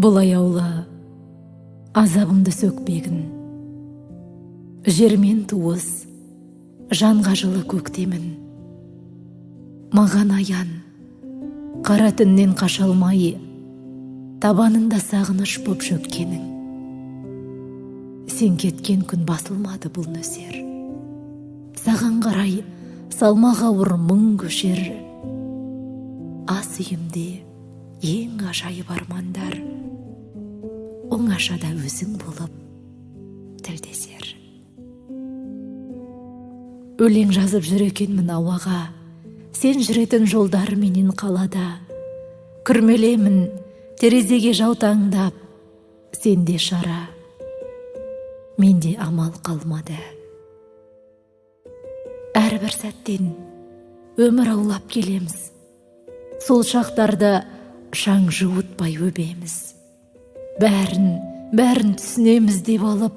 Бұл аяулы азабымды сөкпегін, жермен туыс, жанға жылы көктемін. Маған аян, қара түннен қаша алмай, табанында сағыныш боп шөккенің. Сен кеткен күн басылмады бұл нөсер. Саған қарай салмақ ауыр мұң көшер. Ас үйімде ең ғажайып армандар, оңашада өзің болып тілдесер. Өлең жазып жүр екенмін ауаға, сен жүретін жолдар менен қалада. Күрмелемін терезеге жаутаңдап, сенде шара, менде амал қалмады. Әрбір сәттен өмір аулап келеміз, сол шақтарды шаң жуытпай өбеміз. Бәрін түсінеміз деп алып,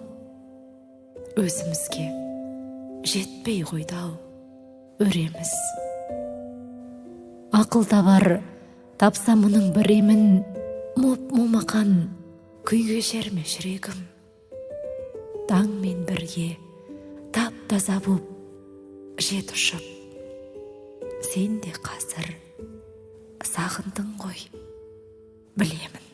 өзімізге жетпей қойды-ау өреміз. Ақыл табар тапса мұның бір емін, момақан күй кешер ме жүрегім. Таңмен бірге тап-таза боп жет ұшып, сен де қазір сағындың ғой, білемін.